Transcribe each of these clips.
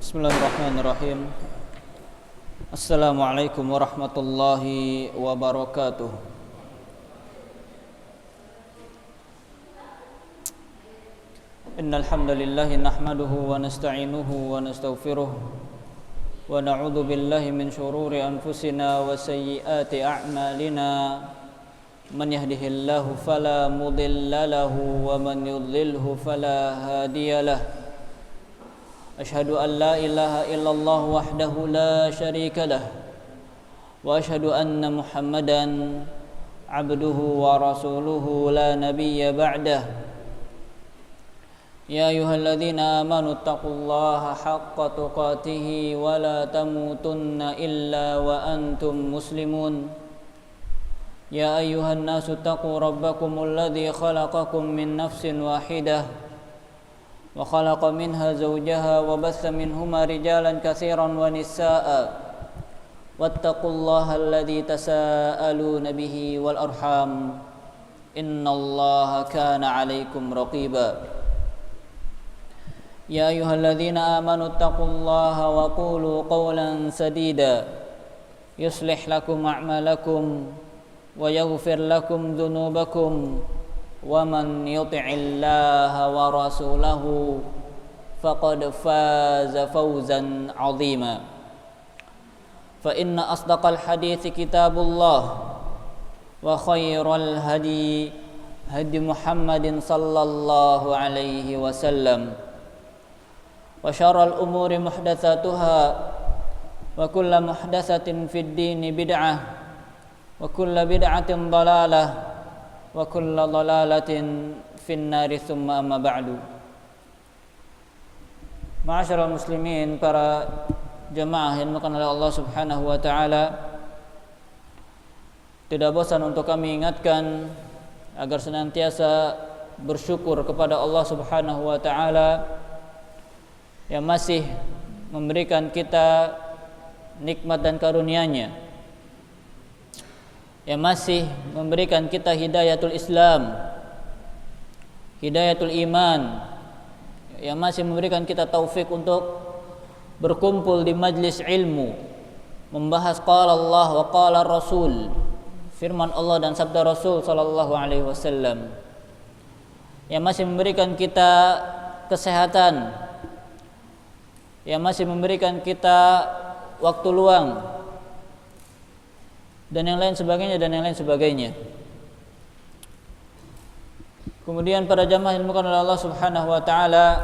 Bismillahirrahmanirrahim. Assalamualaikum warahmatullahi wabarakatuh. Innal hamdalillah nahmaduhu wa nasta'inuhu wa nastaghfiruh wa na'udzu billahi min shururi anfusina wa sayyiati a'malina. Man yahdihillahu fala mudilla lahu wa man yudlilhu fala hadiyalah. Asyhadu an la ilaha illallah wahdahu la syarika lah wa asyhadu anna Muhammadan abduhu wa rasuluhu la nabiyya ba'dah. Ya ayyuhalladzina amanu taqullaha haqqa tuqatih wa la tamutunna illa wa antum muslimun. Ya ayyuhan nasu taqu rabbakumul ladzi khalaqakum min nafsin wahidah wa khalaqa minha zawjaha wa bassa minhuma rijalan katsiran wa nisaa'a wattaqullaha alladzi tasaaluna bihi wal arham innallaha kana 'alaikum raqiba. Ya ayyuhalladzina amanu taqullaha wa qulu qawlan sadida yuslih lakum a'malakum wa yaghfir lakum dhunubakum wa man yuti'illaha wa rasulahu faqad faza fawzan 'azima. Fa inna asdaqal hadithi kitabullah wa khairal hadi hadi Muhammadin sallallahu alaihi wasallam wa syarral umuri muhdatsatuha wa kullu muhdatsatin fid dini bid'ah wa kullu bid'atin dhalalah wa kullu dhalalatin finnari thumma amma ba'du. Ma'asyiral muslimin, para jemaah yang dimuliakan oleh Allah Subhanahu wa taala, tidak bosan untuk kami ingatkan agar senantiasa bersyukur kepada Allah Subhanahu wa taala yang masih memberikan kita nikmat dan karunia-Nya, yang masih memberikan kita hidayatul Islam, hidayatul iman, yang masih memberikan kita taufik untuk berkumpul di majlis ilmu, membahas qala Allah wa qala Rasul, firman Allah dan sabda Rasul sallallahu alaihi wasallam, yang masih memberikan kita kesehatan, yang masih memberikan kita waktu luang, dan yang lain sebagainya. Kemudian para jamaah yang dimuliakan oleh Allah Subhanahu wa taala,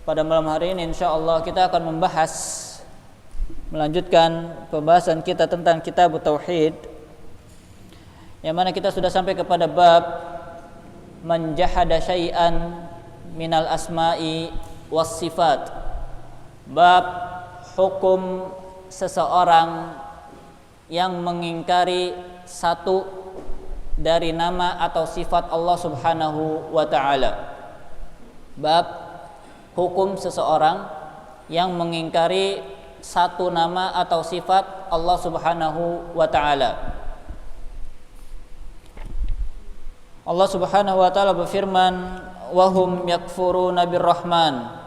pada malam hari ini insyaallah kita akan melanjutkan pembahasan kita tentang kitab tauhid, yang mana kita sudah sampai kepada bab man jahada syai'an minal asma'i was sifat, bab hukum seseorang yang mengingkari satu dari nama atau sifat Allah Subhanahu wa taala. Bab hukum seseorang yang mengingkari satu nama atau sifat Allah Subhanahu wa taala. Allah Subhanahu wa taala berfirman, wa hum yakfuruna birrahman,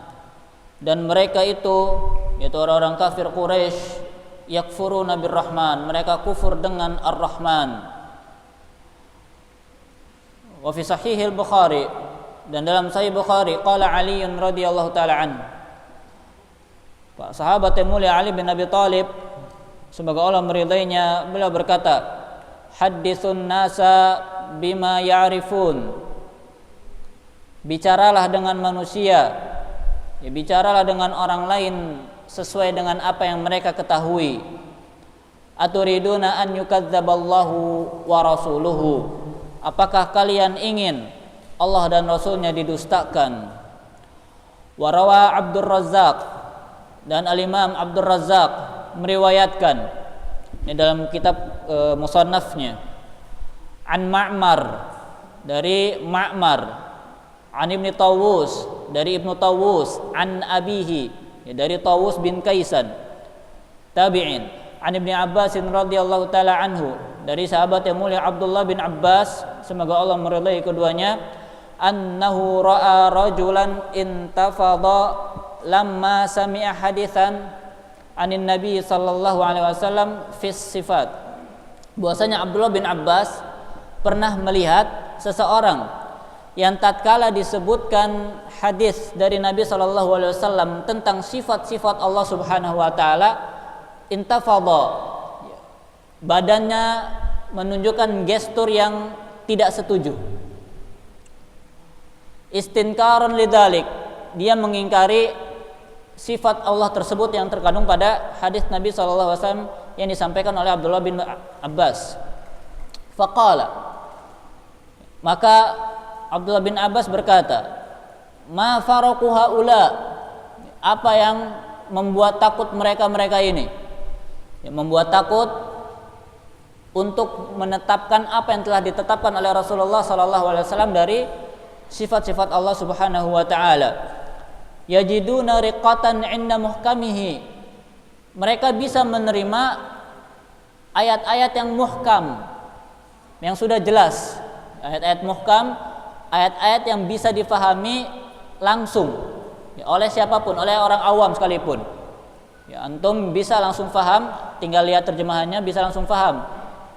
dan mereka itu, yaitu orang-orang kafir Quraisy, yakfuruna birrahman, mereka kufur dengan Ar-Rahman. Wa fi sahihil Bukhari, dan dalam sahih Bukhari, qala Ali radhiyallahu taala an, Pak sahabat yang mulia Ali bin Abi Thalib, semoga Allah meridainya, beliau berkata, haditsun nasa bima ya'rifun, bicaralah dengan manusia, ya, bicaralah dengan orang lain sesuai dengan apa yang mereka ketahui. Aturiduna an yukadzdzaballahu wa rasuluhu, apakah kalian ingin Allah dan Rasulnya didustakan? Warawa Abdur Razzaq, dan Al-Imam Abdur Razzaq meriwayatkan ini dalam kitab musannafnya, an Ma'mar, dari Ma'mar, an Ibnu Tawus, dari Ibnu Tawus, an abihi, dari Tawus bin Kaisan, tabi'in, an Ibnu Abbas radhiyallahu taala anhu, dari sahabat yang mulia Abdullah bin Abbas, semoga Allah meridai keduanya, annahu ra'a rajulan intafadha lamma sami'a haditsan anin Nabi sallallahu alaihi wasallam fi sifat. Bahwasanya Abdullah bin Abbas pernah melihat seseorang yang tatkala disebutkan hadis dari Nabi sallallahu alaihi wasallam tentang sifat-sifat Allah Subhanahu wa taala, intafadha, badannya menunjukkan gestur yang tidak setuju. Istinkaran lidzalik, dia mengingkari sifat Allah tersebut yang terkandung pada hadis Nabi sallallahu alaihi wasallam yang disampaikan oleh Abdullah bin Abbas. Faqala, maka Abdullah bin Abbas berkata, ma faraqu haula, apa yang membuat takut mereka ini, yang membuat takut untuk menetapkan apa yang telah ditetapkan oleh Rasulullah sallallahu alaihi wasallam dari sifat-sifat Allah Subhanahu wa taala. Yajiduna riqatan 'inda muhkamihi, mereka bisa menerima ayat-ayat yang muhkam, yang sudah jelas, ayat-ayat muhkam, ayat-ayat yang bisa difahami langsung ya, oleh siapapun, oleh orang awam sekalipun. Ya, antum bisa langsung faham, tinggal lihat terjemahannya bisa langsung faham.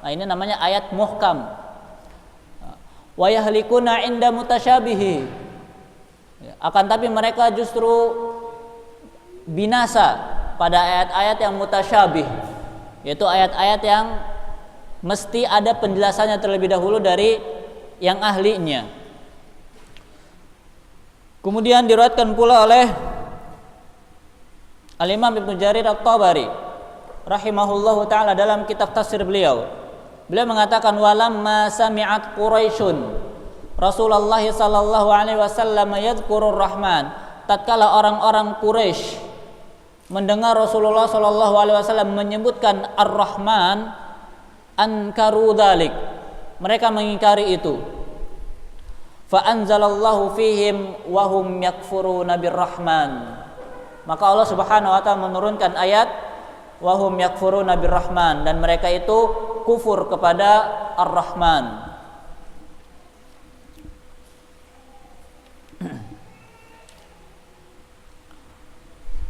Nah, ini namanya ayat muhkam. Wa yahlikuna 'inda mutasyabihi. Ya, akan tapi mereka justru binasa pada ayat-ayat yang mutasyabih, yaitu ayat-ayat yang mesti ada penjelasannya terlebih dahulu dari yang ahlinya. Kemudian diriwayatkan pula oleh Al-Imam Ibnu Jarir At-Tabari rahimahullahu taala dalam kitab tafsir beliau. Beliau mengatakan, walamma sami'at Quraisyun Rasulullah sallallahu alaihi wasallam yadhkurur Rahman, tatkala orang-orang Quraisy mendengar Rasulullah sallallahu alaihi wasallam menyebutkan Ar-Rahman, ankaru dzalik, mereka mengingkari itu. Fa anzalallahu fihim wa hum yakfuruna birrahman, maka Allah Subhanahu wa taala menurunkan ayat wa hum yakfuruna birrahman, dan mereka itu kufur kepada Ar-Rahman.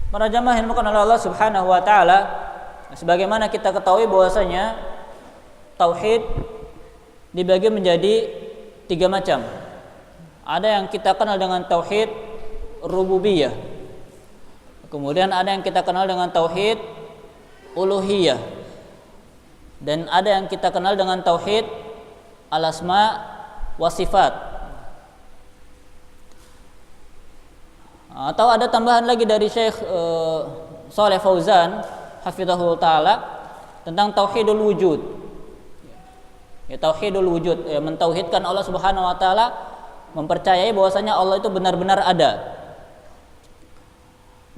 Para jamaah yang dimuliakan oleh Allah Subhanahu wa taala, sebagaimana kita ketahui bahwasanya tauhid dibagi menjadi 3 macam. Ada yang kita kenal dengan tauhid rububiyah. Kemudian ada yang kita kenal dengan tauhid uluhiyah. Dan ada yang kita kenal dengan tauhid al-asma wa sifat. Atau ada tambahan lagi dari Syekh Shalih Fauzan hafizahullah taala tentang tauhidul wujud. Ya, tauhidul wujud, ya, mentauhidkan Allah Subhanahu wa taala, mempercayai bahwasanya Allah itu benar-benar ada.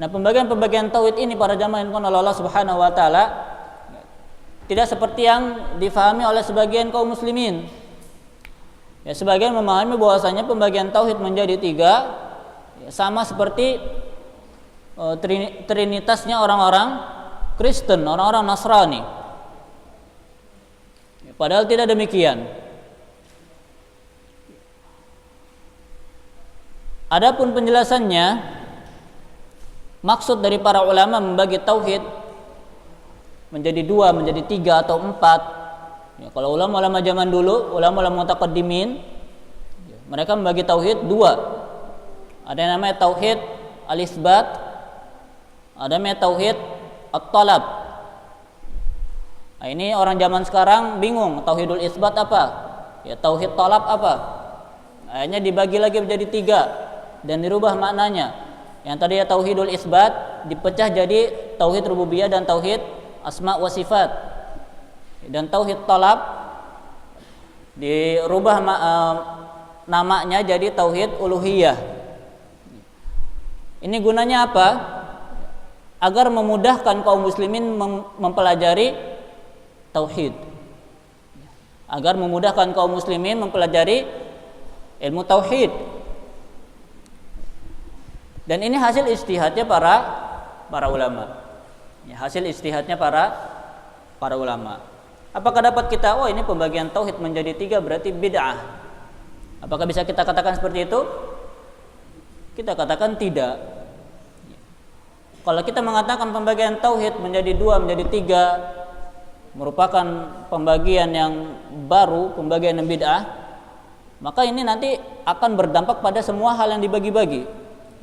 Nah, pembagian-pembagian tauhid ini para jamaah yang oleh Allah Subhanahu wa taala tidak seperti yang difahami oleh sebagian kaum muslimin. Ya, sebagian memahami bahwasanya pembagian tauhid menjadi 3, ya, sama seperti trinitasnya orang-orang Kristen, orang-orang Nasrani. Ya, padahal tidak demikian. Adapun penjelasannya, maksud dari para ulama membagi tauhid menjadi 2, menjadi 3 atau 4. Ya, kalau ulama-ulama zaman dulu, ulama-ulama mutaqaddimin, ya, mereka membagi tauhid 2. Ada yang namanya tauhid al-itsbat, ada yang namanya tauhid at-talab. Nah, ini orang zaman sekarang bingung, tauhidul itsbat apa? Ya, tauhid talab apa? Akhirnya dibagi lagi menjadi 3 dan dirubah maknanya. Yang tadi ya tauhidul itsbat dipecah jadi tauhid rububiyah dan tauhid asma wa sifat. Dan tauhid talab dirubah namanya jadi tauhid uluhiyah. Ini gunanya apa? Agar memudahkan kaum muslimin mempelajari tauhid. Agar memudahkan kaum muslimin mempelajari ilmu tauhid. Dan ini hasil ijtihadnya para ulama. Ya, hasil ijtihadnya para ulama. Apakah dapat kita, oh ini pembagian tauhid menjadi 3 berarti bid'ah? Apakah bisa kita katakan seperti itu? Kita katakan tidak. Kalau kita mengatakan pembagian tauhid menjadi dua, menjadi tiga, merupakan pembagian yang baru, pembagian yang bid'ah, maka ini nanti akan berdampak pada semua hal yang dibagi-bagi.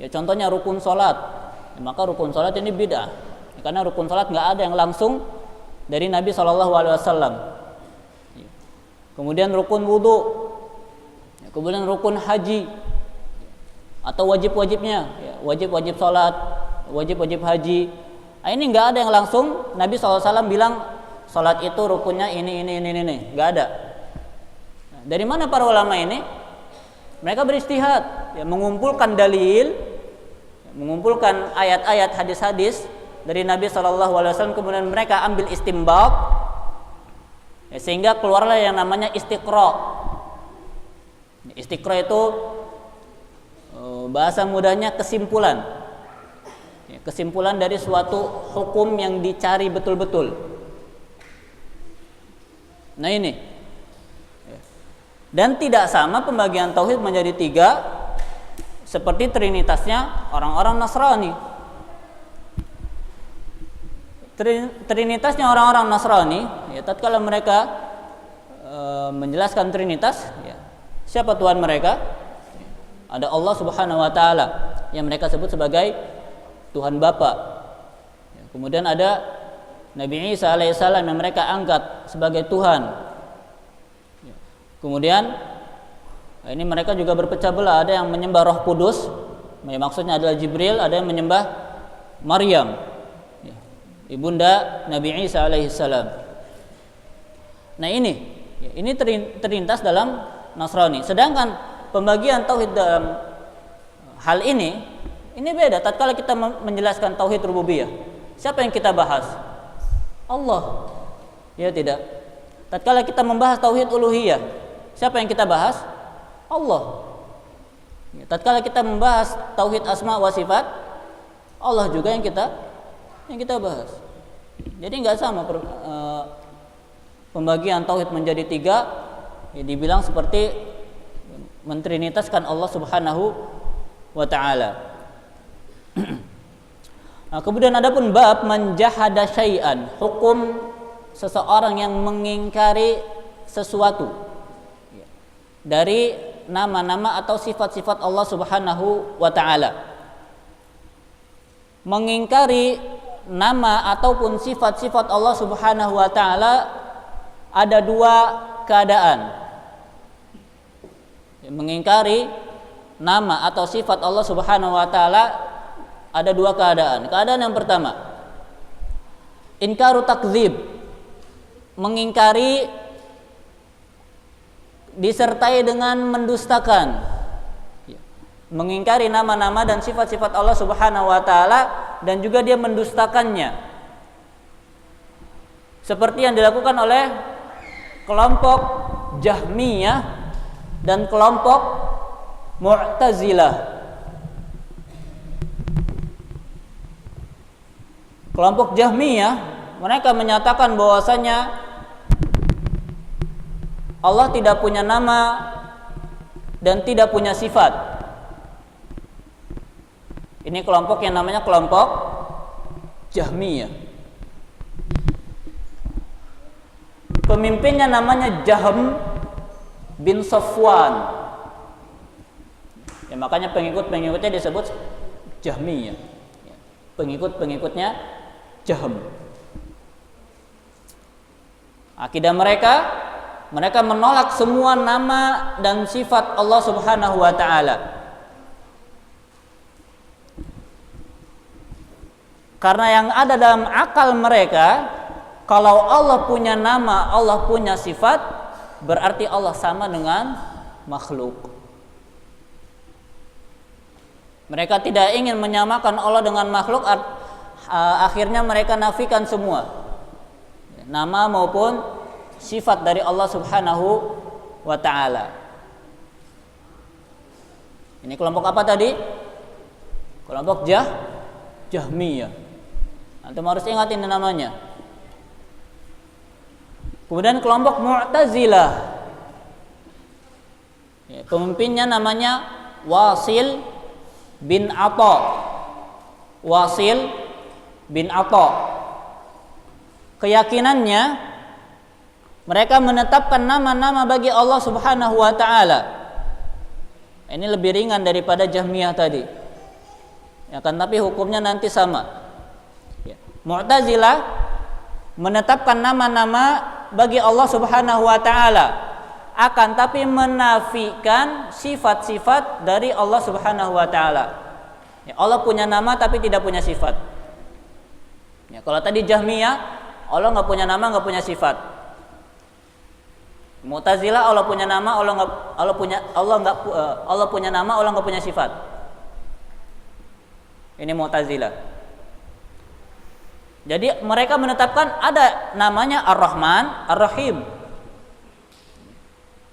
Ya, contohnya rukun sholat, ya, maka rukun sholat ini bid'ah, ya, karena rukun sholat nggak ada yang langsung dari Nabi SAW. Ya. Kemudian rukun wudhu, ya, kemudian rukun haji, atau wajib-wajibnya, ya, wajib-wajib sholat, wajib-wajib haji. Nah, ini nggak ada yang langsung Nabi SAW bilang sholat itu rukunnya ini, nggak ada. Nah, dari mana para ulama ini? Mereka beristihad, ya, mengumpulkan dalil, ya, mengumpulkan ayat-ayat, hadis-hadis dari Nabi SAW, kemudian mereka ambil istinbat, ya, sehingga keluarlah yang namanya istiqra. Istiqra itu bahasa mudahnya kesimpulan, ya, kesimpulan dari suatu hukum yang dicari betul-betul. Nah ini, dan tidak sama pembagian tauhid menjadi tiga seperti trinitasnya orang-orang Nasrani. Trinitasnya orang-orang Nasrani, ya, tatkala mereka menjelaskan trinitas, ya, siapa Tuhan mereka? Ada Allah Subhanahu wa taala yang mereka sebut sebagai Tuhan Bapa. Ya, kemudian ada Nabi Isa alaihissalam yang mereka angkat sebagai Tuhan. Ya, kemudian ini mereka juga berpecah belah, ada yang menyembah Roh Kudus, maksudnya adalah Jibril, ada yang menyembah Maryam, ya, ibunda Nabi Isa alaihissalam. Nah ini terlintas dalam Nasrani. Sedangkan pembagian tauhid dalam hal ini beda. Tatkala kita menjelaskan tauhid rububiyah, siapa yang kita bahas? Allah. Ya tidak. Tatkala kita membahas tauhid uluhiyah, siapa yang kita bahas? Allah. Ya, tatkala kita membahas tauhid asma wa sifat, Allah juga yang kita bahas. Jadi enggak sama pembagian tauhid menjadi tiga, ya, dibilang seperti mentrinitaskan Allah Subhanahu wa taala. Nah, kemudian adapun bab menjahada syai'an, hukum seseorang yang mengingkari sesuatu dari nama-nama atau sifat-sifat Allah Subhanahu wa taala. Mengingkari nama ataupun sifat-sifat Allah Subhanahu wa taala ada dua keadaan. Mengingkari nama atau sifat Allah Subhanahu wa taala ada dua keadaan. Keadaan yang pertama, inkaru takdzib, mengingkari disertai dengan mendustakan. Mengingkari nama-nama dan sifat-sifat Allah Subhanahu wa taala dan juga dia mendustakannya. Seperti yang dilakukan oleh kelompok Jahmiyah dan kelompok Mu'tazilah. Kelompok Jahmiyah mereka menyatakan bahwasanya Allah tidak punya nama dan tidak punya sifat. Ini kelompok yang namanya kelompok Jahmiyah. Pemimpinnya namanya Jahm bin Safwan. Ya, makanya pengikut-pengikutnya disebut Jahmiyah. Pengikut-pengikutnya Jahm. Akidah mereka menolak semua nama dan sifat Allah Subhanahu wa taala. Karena yang ada dalam akal mereka, kalau Allah punya nama, Allah punya sifat, berarti Allah sama dengan makhluk. Mereka tidak ingin menyamakan Allah dengan makhluk, akhirnya mereka nafikan semua nama maupun sifat dari Allah Subhanahu wa taala. Ini kelompok apa tadi? Kelompok Jahmiyah. Antum harus ingat ini namanya. Kemudian kelompok Mu'tazilah. Ya, pemimpinnya namanya Wasil bin Atha. Wasil bin Atha. Keyakinannya mereka menetapkan nama-nama bagi Allah Subhanahu wa taala. Ini lebih ringan daripada Jahmiyah tadi. Ya kan, tapi hukumnya nanti sama. Ya. Mu'tazilah menetapkan nama-nama bagi Allah Subhanahu wa taala, akan tapi menafikan sifat-sifat dari Allah Subhanahu wa taala. Ya, Allah punya nama tapi tidak punya sifat. Ya, kalau tadi Jahmiyah, Allah nggak punya nama, nggak punya sifat. Mu'tazilah, Allah punya nama, Allah punya nama, Allah nggak punya sifat. Ini Mu'tazilah. Jadi mereka menetapkan ada namanya Ar-Rahman, Ar-Rahim.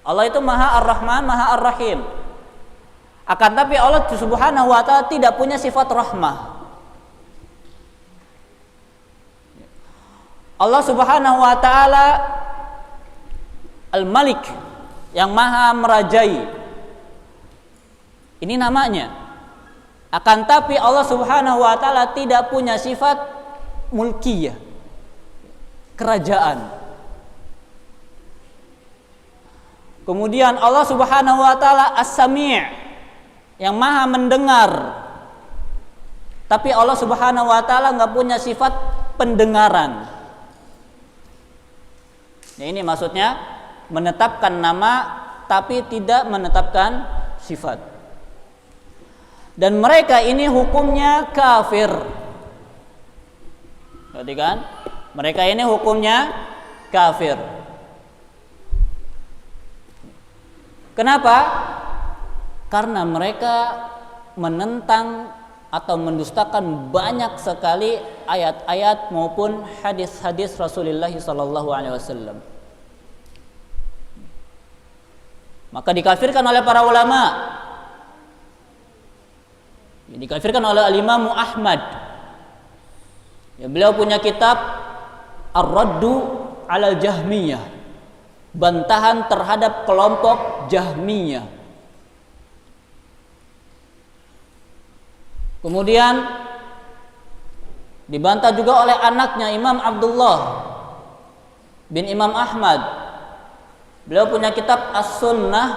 Allah itu Maha Ar-Rahman, Maha Ar-Rahim. Akan tapi Allah Subhanahu wa taala tidak punya sifat rahmah. Allah Subhanahu wa taala Al-Malik, yang Maha merajai. Ini namanya. Akan tapi Allah Subhanahu wa taala tidak punya sifat mulkiyah, kerajaan. Kemudian Allah Subhanahu wa taala As-Sami', yang Maha mendengar. Tapi Allah Subhanahu wa taala enggak punya sifat pendengaran. Nah, ini maksudnya menetapkan nama tapi tidak menetapkan sifat. Dan mereka ini hukumnya kafir. Perhatikan, mereka ini hukumnya kafir. Kenapa? Karena mereka menentang atau mendustakan banyak sekali ayat-ayat maupun hadis-hadis Rasulullah SAW. Maka dikafirkan oleh para ulama. Dikafirkan oleh Al-Imam Ahmad. Ya, beliau punya kitab Ar-Raddu 'alal Jahmiyah, bantahan terhadap kelompok Jahmiyah. Kemudian dibantah juga oleh anaknya Imam Abdullah bin Imam Ahmad. Beliau punya kitab As-Sunnah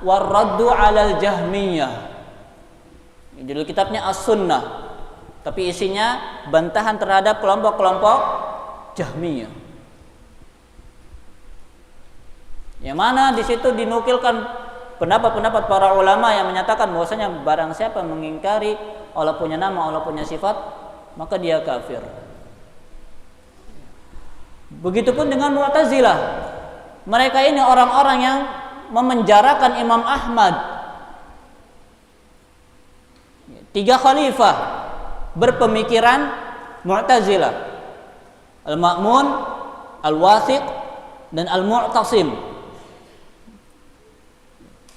war-Raddu 'alal Jahmiyah. Judul kitabnya As-Sunnah, tapi isinya bantahan terhadap kelompok-kelompok Jahmiyah. Yang mana di situ dinukilkan pendapat-pendapat para ulama yang menyatakan bahwasanya barang siapa mengingkari Allah punya nama, Allah punya sifat, maka dia kafir. Begitupun dengan Mu'tazilah. Mereka ini orang-orang yang memenjarakan Imam Ahmad. 3 khalifah berpemikiran Mu'tazilah. Al-Ma'mun, Al-Wathiq, dan Al-Mu'tasim.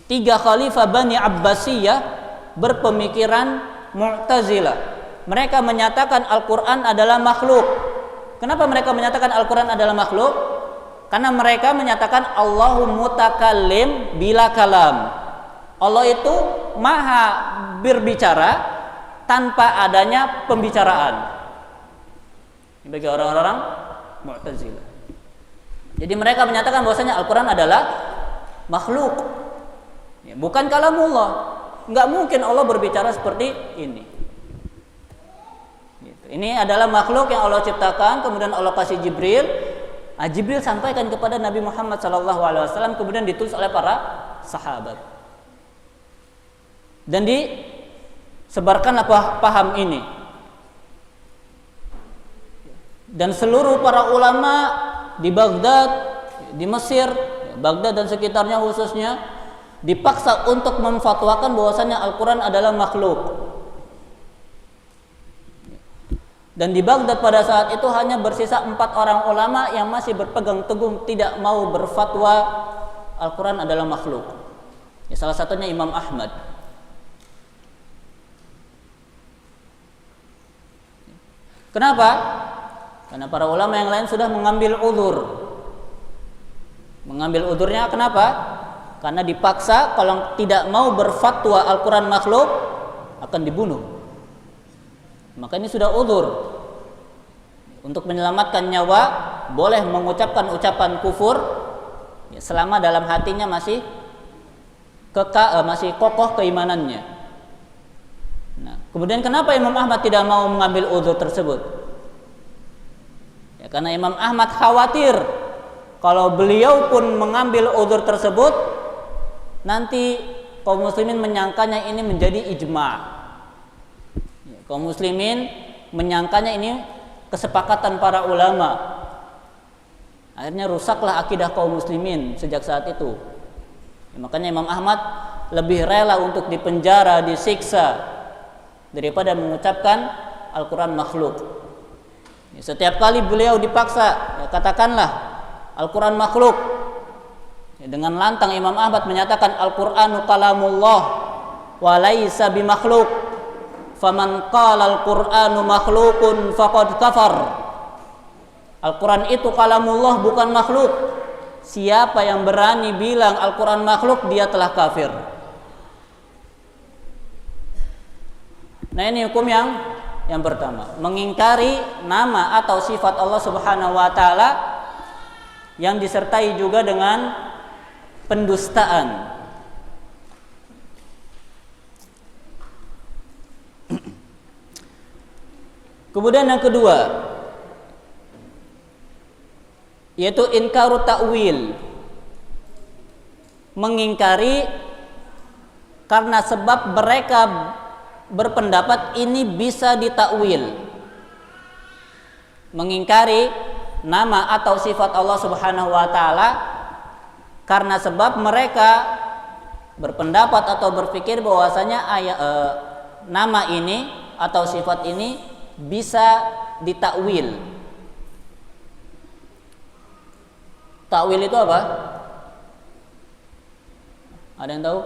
3 khalifah Bani Abbasiyah berpemikiran Mu'tazilah. Mereka menyatakan Al-Quran adalah makhluk. Kenapa mereka menyatakan Al-Quran adalah makhluk? Karena mereka menyatakan Allahu mutakallim bila kalam. Allah itu maha berbicara tanpa adanya pembicaraan. Ini bagi orang-orang Mu'tazilah. Jadi mereka menyatakan bahwasanya Al-Quran adalah makhluk, bukan kalamullah. Enggak mungkin Allah berbicara seperti ini. Ini adalah makhluk yang Allah ciptakan, kemudian Allah kasih Jibril. Jibril sampaikan kepada Nabi Muhammad SAW, kemudian ditulis oleh para sahabat. Dan disebarkanlah paham ini. Dan seluruh para ulama di Baghdad, di Mesir, Baghdad dan sekitarnya khususnya, dipaksa untuk memfatwakan bahwasanya Al-Quran adalah makhluk. Dan di Baghdad pada saat itu hanya bersisa 4 orang ulama yang masih berpegang teguh tidak mau berfatwa Al-Quran adalah makhluk. Ya, salah satunya Imam Ahmad. Kenapa? Karena para ulama yang lain sudah mengambil uzur. Mengambil uzurnya kenapa? Karena dipaksa kalau tidak mau berfatwa Al-Quran makhluk akan dibunuh. Maka ini sudah uzur. Untuk menyelamatkan nyawa boleh mengucapkan ucapan kufur ya, selama dalam hatinya masih masih kokoh keimanannya. Nah, kemudian kenapa Imam Ahmad tidak mau mengambil uzur tersebut? Ya, karena Imam Ahmad khawatir kalau beliau pun mengambil uzur tersebut, nanti kaum muslimin menyangkanya ini menjadi ijma'. Ya, kaum muslimin menyangkanya ini kesepakatan para ulama. Akhirnya rusaklah akidah kaum muslimin sejak saat itu. Ya, makanya Imam Ahmad lebih rela untuk dipenjara, disiksa daripada mengucapkan Al-Quran makhluk. Ya, setiap kali beliau dipaksa, ya, katakanlah Al-Quran makhluk. Ya, dengan lantang Imam Ahmad menyatakan Al-Qur'anu kalamullah wa laisa bimakhluk. Faman qala Al-Qur'anu makhlukun faqad kafar. Al-Quran itu kalamullah, bukan makhluk. Siapa yang berani bilang Al-Quran makhluk, dia telah kafir. Nah, ini hukum yang pertama, mengingkari nama atau sifat Allah Subhanahu wa taala yang disertai juga dengan pendustaan. Kemudian yang kedua, yaitu inkaru ta'wil, mengingkari karena sebab mereka berpendapat ini bisa ditakwil. Mengingkari nama atau sifat Allah Subhanahu wa taala karena sebab mereka berpendapat atau berpikir bahwasanya nama ini atau sifat ini bisa ditakwil. Takwil itu apa? Ada yang tahu?